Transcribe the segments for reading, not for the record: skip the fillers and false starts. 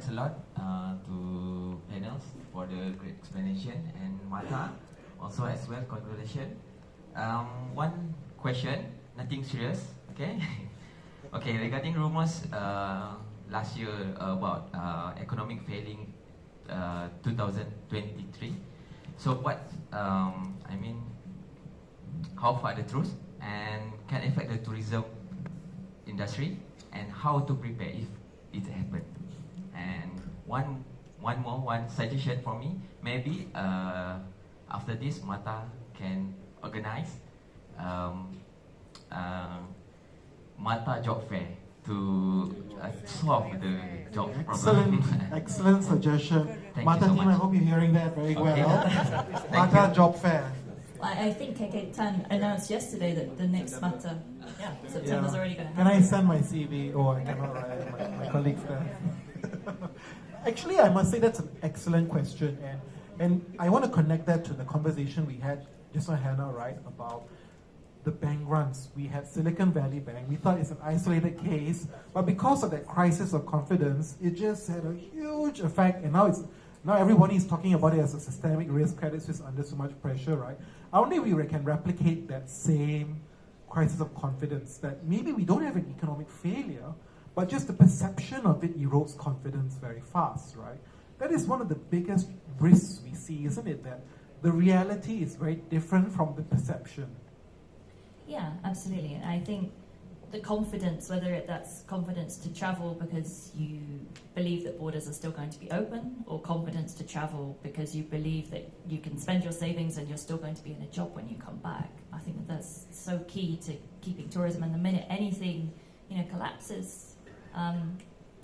thanks a lot to panels for the great explanation, and MATTA also as well, congratulations. One question, nothing serious, okay? Okay, regarding rumors last year about economic failing 2023. So what, I mean, how far the truth and can affect the tourism industry and how to prepare if it happens. And one suggestion for me, maybe after this MATTA can organize MATTA job fair to solve the job problem. Excellent suggestion. MATTA so team, I hope you're hearing that very Okay. well. MATTA job fair. I think KK Tan announced yesterday that the next MATTA, September's already going to happen. Can I send my CV? Oh, I cannot write my colleagues there. Actually, I must say that's an excellent question, and I want to connect that to the conversation we had just on Hannah, right, about the bank runs. We had Silicon Valley Bank. We thought it's an isolated case, but because of that crisis of confidence, it just had a huge effect, and now everybody is talking about it as a systemic risk. Credit Suisse under so much pressure, right? I wonder if we can replicate that same crisis of confidence, that maybe we don't have an economic failure, but just the perception of it erodes confidence very fast, right? That is one of the biggest risks we see, isn't it? That the reality is very different from the perception. Yeah, absolutely. And I think the confidence, whether that's confidence to travel because you believe that borders are still going to be open, or confidence to travel because you believe that you can spend your savings and you're still going to be in a job when you come back. I think that that's so key to keeping tourism. And the minute anything, collapses,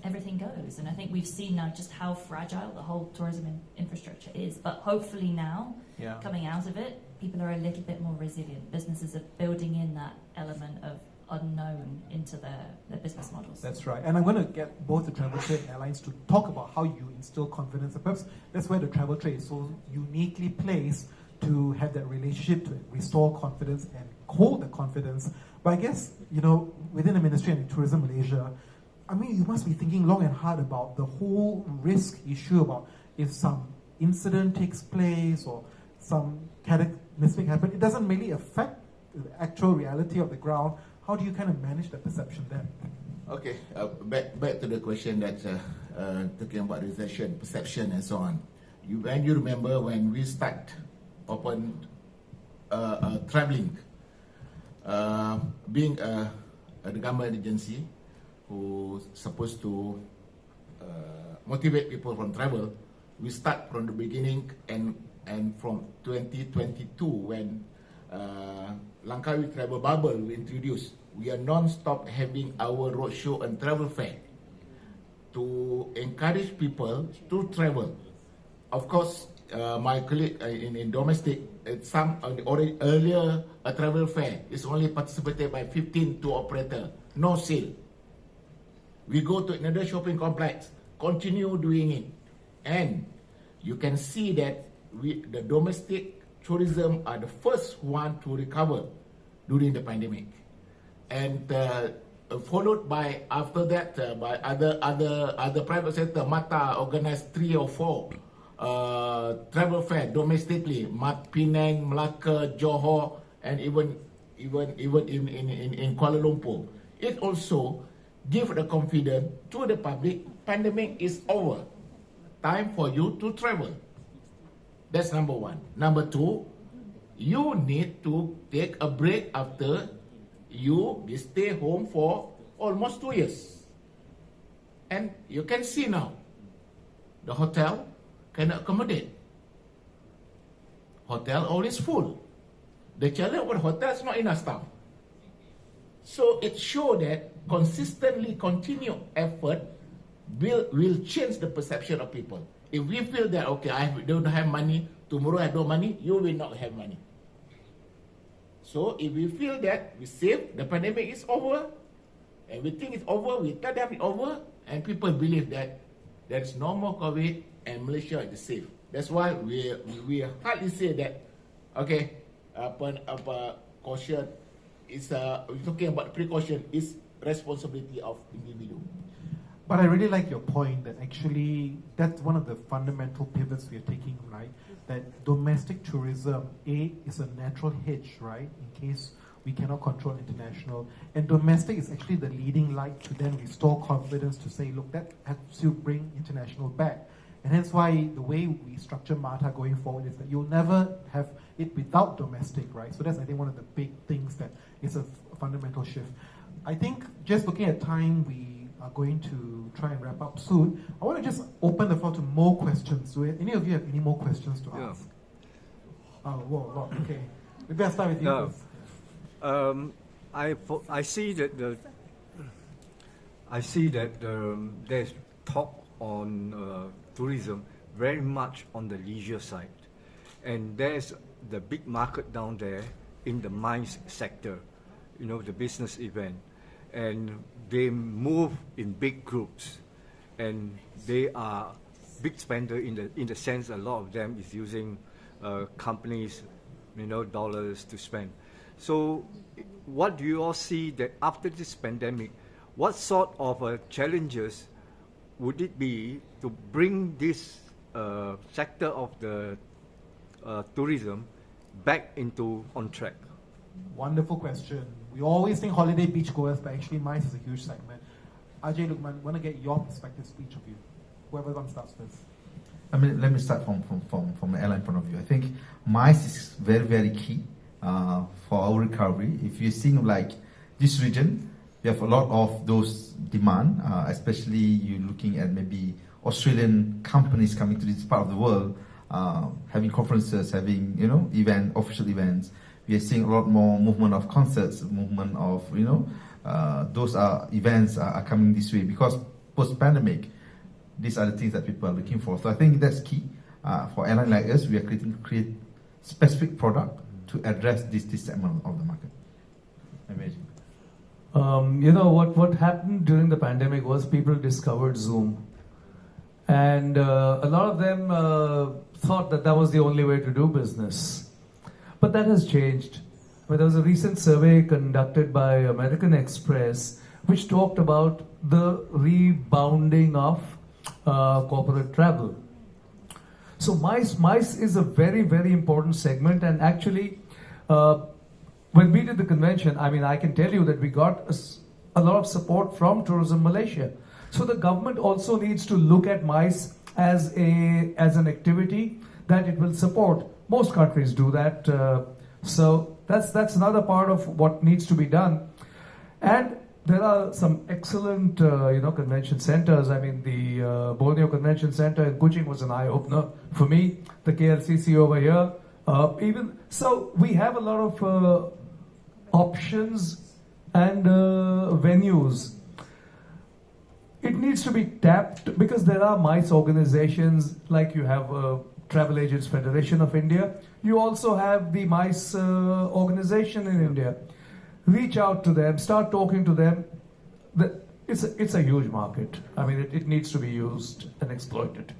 everything goes. And I think we've seen now just how fragile the whole tourism infrastructure is. But hopefully now, coming out of it, people are a little bit more resilient. Businesses are building in that element of unknown into their business models. That's right. And I'm going to get both the travel trade and airlines to talk about how you instill confidence. And perhaps that's where the travel trade is so uniquely placed to have that relationship to restore confidence and hold the confidence. But I guess, within the Ministry and Tourism Malaysia, I mean, you must be thinking long and hard about the whole risk issue about if some incident takes place or some cataclysmic happen, it doesn't really affect the actual reality of the ground. How do you kind of manage that perception then? Okay, back to the question that talking about recession, perception and so on. You remember when we start open traveling, being a government agency who's supposed to motivate people from travel, we start from the beginning and from 2022 when Langkawi Travel Bubble we introduced, we are non-stop having our roadshow and travel fair to encourage people to travel. Of course, my colleague in domestic, some earlier a travel fair is only participated by 15 tour operator, no sale. We go to another shopping complex, continue doing it, and you can see that the domestic tourism are the first one to recover during the pandemic, and followed by after that by other private sector. MATTA organized 3 or 4 travel fair domestically, Penang, Melaka, Johor, and even in Kuala Lumpur. It also give the confidence to the public. Pandemic is over. Time for you to travel. That's number one. Number two, you need to take a break after you stay home for almost 2 years. And you can see now, the hotel cannot accommodate. Hotel always full. The challenge with hotel is not enough staff. So it shows that consistently continued effort will change the perception of people. If we feel that, okay, I don't have money, tomorrow I have no money, you will not have money. So if we feel that we save, the pandemic is over, everything is over, we tell them it's over, and people believe that there is no more COVID and Malaysia is safe. That's why we hardly say that, okay, caution is we're talking about precaution is responsibility of individual. But I really like your point that actually that's one of the fundamental pivots we are taking, right? That domestic tourism, is a natural hedge, right? In case we cannot control international. And domestic is actually the leading light to then restore confidence to say, look, that helps you bring international back. And hence why the way we structure MATTA going forward is that you'll never have it without domestic, right? So that's, I think, one of the big things that is a fundamental shift. I think just looking at time, we are going to try and wrap up soon. I want to just open the floor to more questions. Do any of you have any more questions to ask? Oh, okay. Maybe I'll start with you first. I see that there's talk on tourism very much on the leisure side, and there's the big market down there in the MICE sector, the business event, and they move in big groups, and they are big spender in the sense a lot of them is using companies, dollars to spend. So what do you all see that after this pandemic, what sort of challenges would it be to bring this sector of the tourism back on track? Wonderful question. We always think holiday beachgoers, but actually MICE is a huge segment. Ajay, Luqman, want to get your perspectives, each of you. Whoever wants to start first. Let me start from the airline point of view. I think MICE is very, very key for our recovery. If you're seeing like this region, we have a lot of those demand, especially you looking at maybe Australian companies coming to this part of the world, having conferences, having official events. We are seeing a lot more movement of concerts, movement of those events are coming this way because post-pandemic, these are the things that people are looking for. So I think that's key for airline like us. We are create specific product to address this segment of the market. Amazing. What happened during the pandemic was people discovered Zoom. And a lot of them thought that was the only way to do business. But that has changed. There was a recent survey conducted by American Express which talked about the rebounding of corporate travel. So MICE is a very, very important segment. And actually, when we did the convention, I can tell you that we got a lot of support from Tourism Malaysia. So the government also needs to look at MICE as an activity that it will support. Most countries do that. So that's another part of what needs to be done. And there are some excellent convention centers. The Borneo Convention Center in Kuching was an eye-opener for me. The KLCC over here. So we have a lot of options and venues. It needs to be tapped because there are MICE organizations like you have Travel Agents Federation of India. You also have the MICE organization in India. Reach out to them, start talking to them. It's a huge market. It needs to be used and exploited.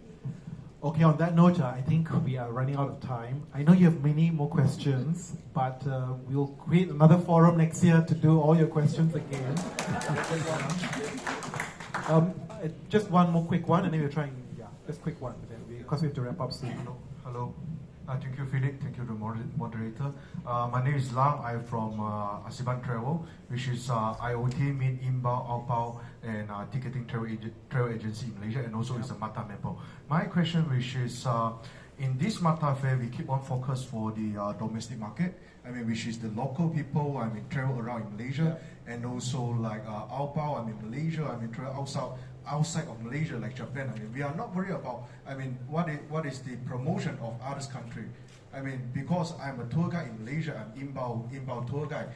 Okay, on that note, I think we are running out of time. I know you have many more questions, but we'll create another forum next year to do all your questions again. Just one more quick one, and then we're trying, just quick one, because we have to wrap up soon. Hello. Thank you, Phillip. Thank you, the moderator. My name is Lam. I'm from Asiban Travel, which is IoT, mean inbound, outbound, and ticketing travel agency in Malaysia, and also it's a MATTA member. My question, which is, in this MATTA Fair, we keep on focus for the domestic market, which is the local people, travel around in Malaysia, and also like outbound, Malaysia, travel outside of Malaysia, like Japan. We are not worried about, what is the promotion of others country. Because I'm a tour guide in Malaysia, I'm inbound tour guide,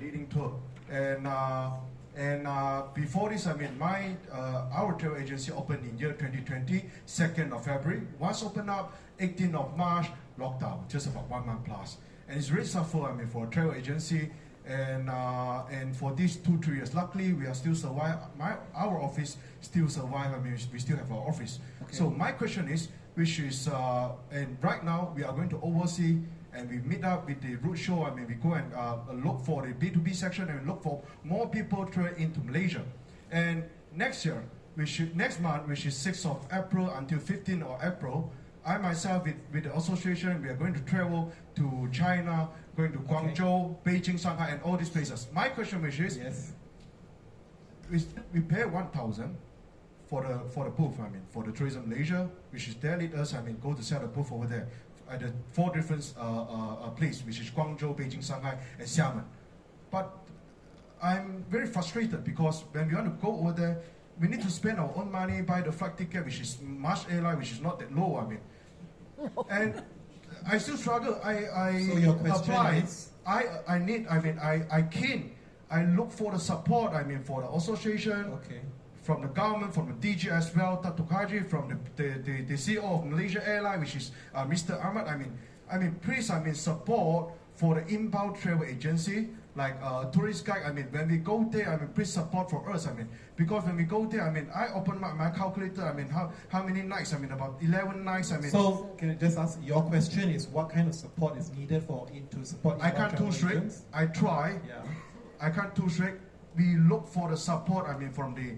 leading tour. And before this, our travel agency opened in year 2020, 2nd of February. Once opened up, 18th of March, lockdown, just about 1 month plus. And it's really suffer, for a travel agency. And for these 2-3 years, luckily we are still survive. Our office still survive. We still have our office. Okay. So my question is, which is, and right now we are going to oversee, and we meet up with the roadshow. We go and look for the B2B section and look for more people travel into Malaysia. And next year, next month, which is 6th of April until 15th of April, I myself with the association, we are going to travel to China, going to Guangzhou, Beijing, Shanghai, and all these places. My question, which is, we pay 1,000 for the booth. I mean, for the Tourism Malaysia, which is there lead us. I mean, go to set a booth over there at the 4 different places, which is Guangzhou, Beijing, Shanghai, and Xiamen. But I'm very frustrated because when we want to go over there, we need to spend our own money, buy the flight ticket, which is March airline, which is not that low. I mean, and I still struggle. So your question apply. is? I need. I mean, I keen. I look for the support. I mean, for the association, from the government, from the DG as well, Dato Haji, from the CEO of Malaysia Airlines, which is Mr. Ahmad. I mean, please. I mean, support for the inbound travel agency. Like tourist guide, I mean, when we go there, I mean, please support for us. I mean, because when we go there, I mean, I open my calculator. I mean, how many nights? I mean, about 11 nights. I mean. So can I just ask? Your question is, what kind of support is needed to support? I can't too straight. I try. Yeah. I can't too straight. We look for the support. I mean, from the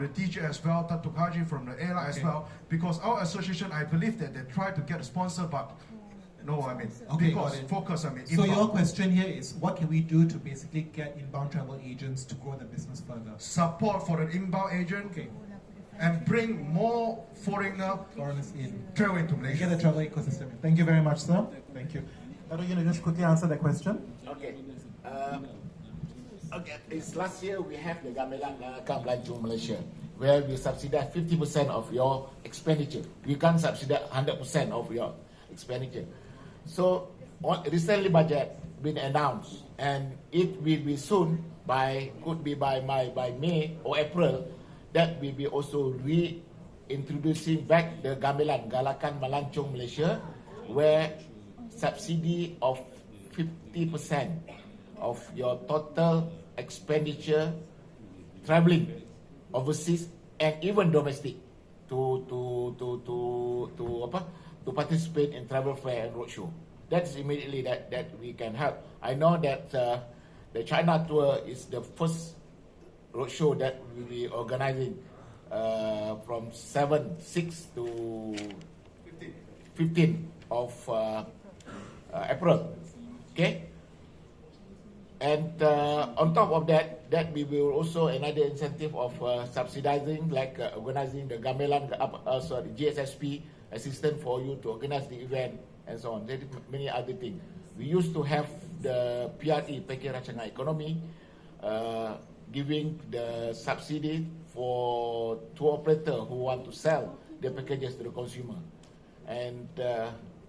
DJ as well, Dato Haji, from the airline as well, because our association, I believe that they try to get a sponsor, but. No, I mean, because focus, I mean. So your question here is, what can we do to basically get inbound travel agents to grow the business further? Support for the inbound agent, and bring more foreigners in, travel into Malaysia. Get the travel ecosystem. Thank you very much, sir. Thank you. Dato, you just quickly answer that question? Okay. It's last year we have the Gamelan to Malaysia, where we subsidize 50% of your expenditure. We can't subsidize 100% of your expenditure. So recently budget been announced, and it will be soon could be by May or April, that will be also reintroducing back the Gamelan Galakan Melancong Malaysia, where subsidy of 50% of your total expenditure traveling overseas and even domestic to participate in travel fair and roadshow. That's immediately that we can help. I know that the China tour is the first roadshow that we will be organizing from 6 to 15 of April. Okay? And on top of that we will also another incentive of subsidizing, like organizing the Gamelan, GSSP assistant for you to organize the event and so on. There are many other things. We used to have the PRE, Package Rancangan Economy, giving the subsidy for tour operator who want to sell their packages to the consumer. And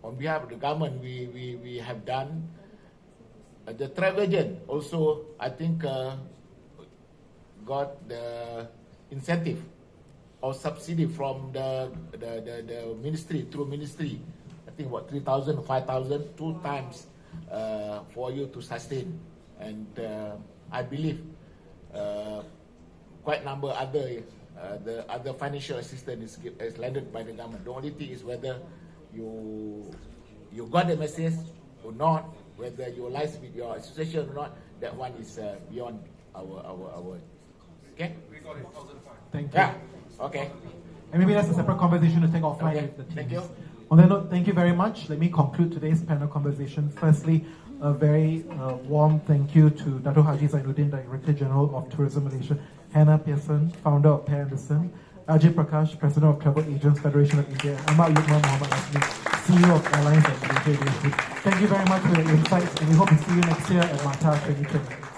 on behalf of the government, we have done the travel agent also. I think got the incentive or subsidy from the ministry, through ministry. I think what 3,000, 5,000, 2 times for you to sustain. And I believe quite number the other financial assistance is landed by the government. The only thing is whether you got the message or not, whether you lies with your association or not. That one is beyond our. Okay. We got it. Thank you. Yeah. Okay. And maybe that's a separate conversation to take offline with the teams. Thank you. On that note, thank you very much. Let me conclude today's panel conversation. Firstly, a very warm thank you to Dato Haji Zainuddin, Director General of Tourism Malaysia, Hannah Pearson, founder of Pear, Ajay Prakash, President of Travel Agents Federation of India, and Ahmad Luqman Muhammad Azmi, CEO of Airlines and Malaysia Aviation. Thank you very much for your insights, and we hope to see you next year at MATTA 2020.